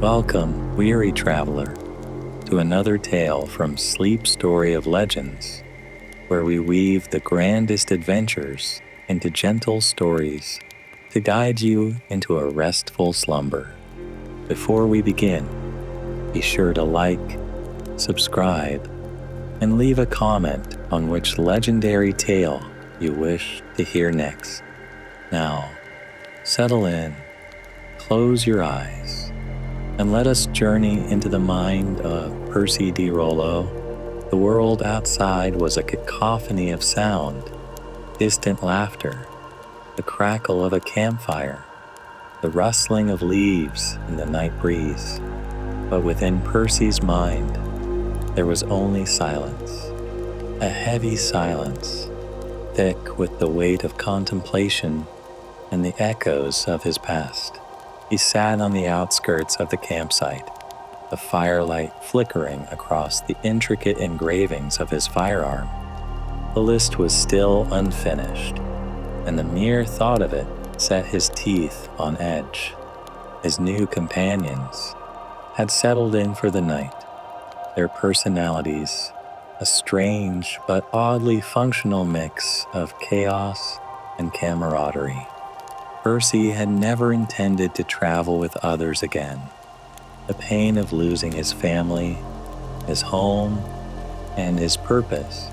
Welcome, weary traveler, to another tale from Sleep Story of Legends, where we weave the grandest adventures into gentle stories to guide you into a restful slumber. Before we begin, be sure to like, subscribe, and leave a comment on which legendary tale you wish to hear next. Now, settle in, close your eyes, and let us journey into the mind of Percy de Rolo. The world outside was a cacophony of sound, distant laughter, the crackle of a campfire, the rustling of leaves in the night breeze. But within Percy's mind, there was only silence, a heavy silence, thick with the weight of contemplation and the echoes of his past. He sat on the outskirts of the campsite, the firelight flickering across the intricate engravings of his firearm. The list was still unfinished, and the mere thought of it set his teeth on edge. His new companions had settled in for the night, their personalities a strange but oddly functional mix of chaos and camaraderie. Percy had never intended to travel with others again. The pain of losing his family, his home, and his purpose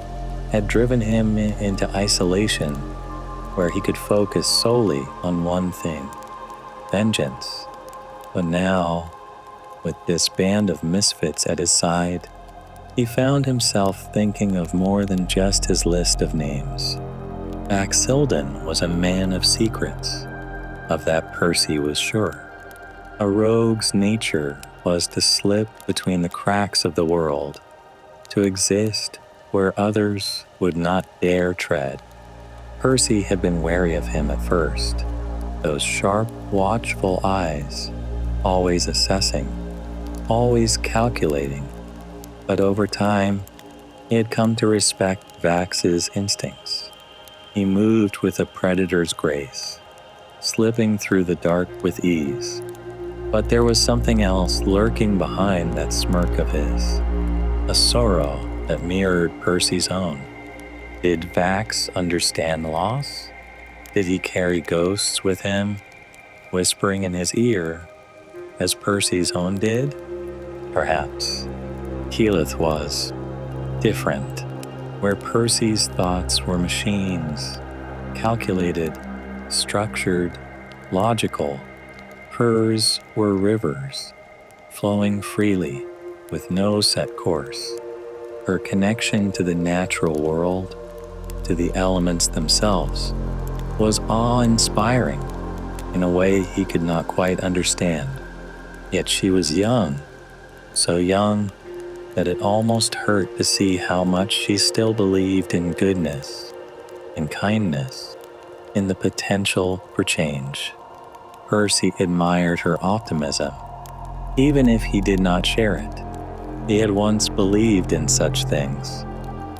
had driven him into isolation where he could focus solely on one thing, vengeance. But now, with this band of misfits at his side, he found himself thinking of more than just his list of names. Axildon was a man of secrets. Of that Percy was sure. A rogue's nature was to slip between the cracks of the world, to exist where others would not dare tread. Percy had been wary of him at first, those sharp, watchful eyes, always assessing, always calculating. But over time, he had come to respect Vax's instincts. He moved with a predator's grace, slipping through the dark with ease. But there was something else lurking behind that smirk of his, a sorrow that mirrored Percy's own. Did Vax understand loss? Did he carry ghosts with him, whispering in his ear, as Percy's own did? Perhaps. Keyleth was different, where Percy's thoughts were machines, calculated, structured, logical. Hers were rivers, flowing freely with no set course. Her connection to the natural world, to the elements themselves, was awe-inspiring in a way he could not quite understand. Yet she was young, so young that it almost hurt to see how much she still believed in goodness, in kindness, in the potential for change. Percy admired her optimism, even if he did not share it. He had once believed in such things,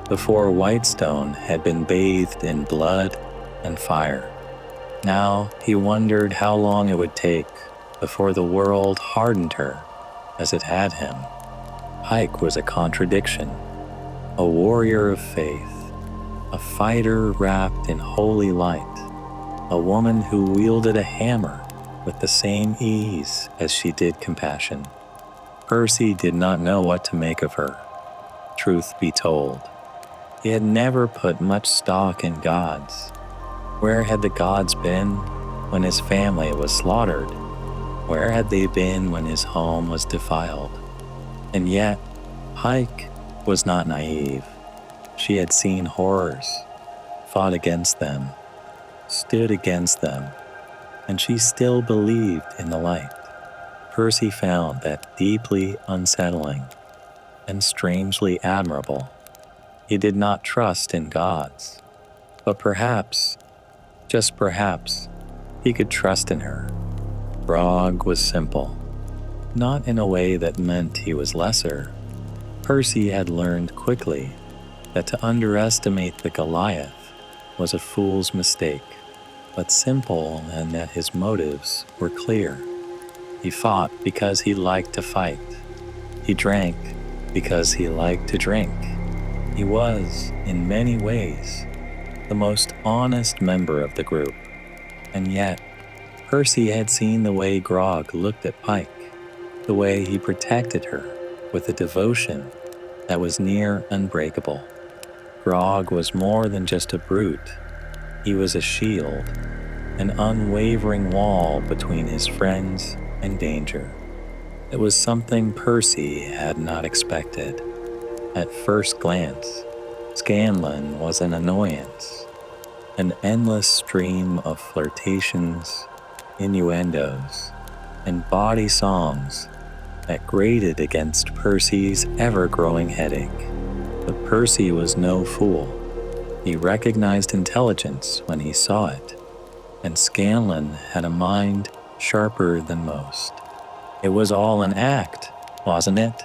before Whitestone had been bathed in blood and fire. Now he wondered how long it would take before the world hardened her as it had him. Pike was a contradiction, a warrior of faith, a fighter wrapped in holy light, a woman who wielded a hammer with the same ease as she did compassion. Percy did not know what to make of her. Truth be told, he had never put much stock in gods. Where had the gods been when his family was slaughtered? Where had they been when his home was defiled? And yet, Pike was not naive. She had seen horrors, fought against them, stood against them, and she still believed in the light. Percy found that deeply unsettling and strangely admirable. He did not trust in gods, but perhaps, just perhaps, he could trust in her. Brog was simple, not in a way that meant he was lesser. Percy had learned quickly that to underestimate the Goliath was a fool's mistake, but simple and that his motives were clear. He fought because he liked to fight. He drank because he liked to drink. He was, in many ways, the most honest member of the group. And yet, Percy had seen the way Grog looked at Pike, the way he protected her with a devotion that was near unbreakable. Grog was more than just a brute. He was a shield, an unwavering wall between his friends and danger. It was something Percy had not expected. At first glance, Scanlan was an annoyance, an endless stream of flirtations, innuendos, and bawdy songs that grated against Percy's ever-growing headache. But Percy was no fool. He recognized intelligence when he saw it, and Scanlan had a mind sharper than most. It was all an act, wasn't it?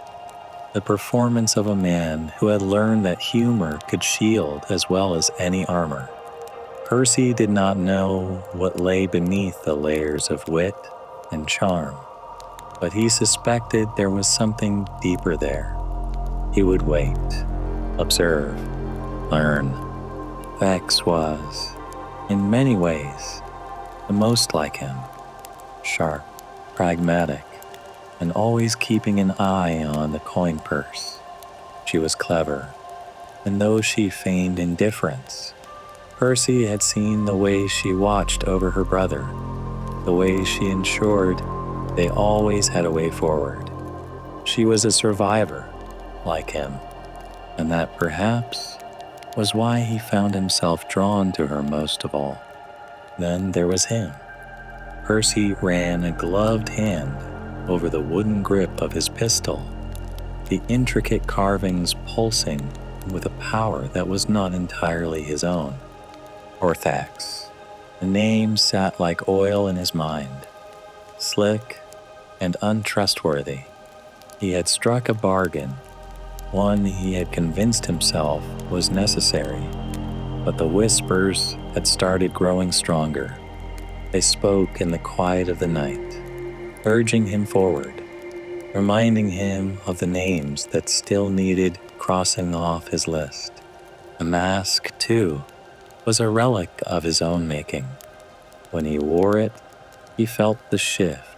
The performance of a man who had learned that humor could shield as well as any armor. Percy did not know what lay beneath the layers of wit and charm, but he suspected there was something deeper there. He would wait, observe, learn. Vex was, in many ways, the most like him. Sharp, pragmatic, and always keeping an eye on the coin purse. She was clever, and though she feigned indifference, Percy had seen the way she watched over her brother, the way she ensured they always had a way forward. She was a survivor, like him, and that perhaps was why he found himself drawn to her most of all. Then there was him. Percy ran a gloved hand over the wooden grip of his pistol, the intricate carvings pulsing with a power that was not entirely his own. Orthax. The name sat like oil in his mind, slick and untrustworthy. He had struck a bargain, one he had convinced himself was necessary, but the whispers had started growing stronger. They spoke in the quiet of the night, urging him forward, reminding him of the names that still needed crossing off his list. The mask, too, was a relic of his own making. When he wore it, he felt the shift,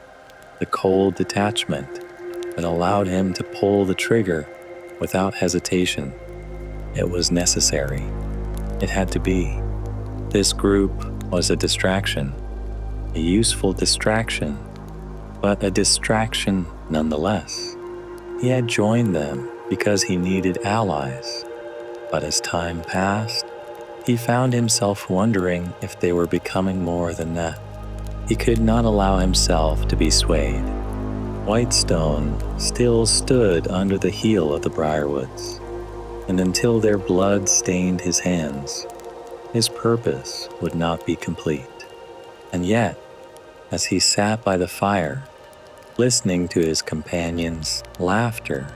the cold detachment that allowed him to pull the trigger without hesitation. It was necessary. It had to be. This group was a distraction, a useful distraction, but a distraction nonetheless. He had joined them because he needed allies, but as time passed, he found himself wondering if they were becoming more than that. He could not allow himself to be swayed. Whitestone still stood under the heel of the Briarwoods, and until their blood stained his hands, his purpose would not be complete. And yet, as he sat by the fire, listening to his companions' laughter,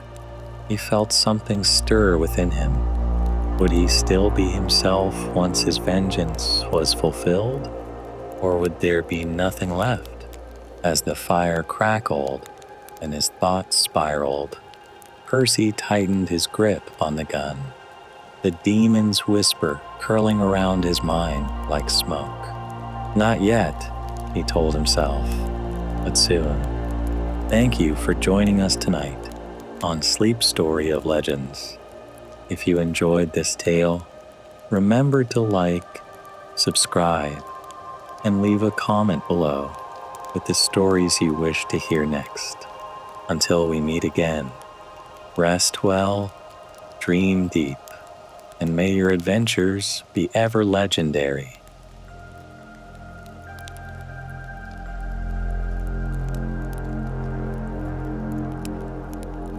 he felt something stir within him. Would he still be himself once his vengeance was fulfilled? Or would there be nothing left? As the fire crackled and his thoughts spiraled, Percy tightened his grip on the gun, the demon's whisper curling around his mind like smoke. Not yet, he told himself, but soon. Thank you for joining us tonight on Sleep Story of Legends. If you enjoyed this tale, remember to like, subscribe, and leave a comment below with the stories you wish to hear next. Until we meet again, rest well, dream deep, and may your adventures be ever legendary.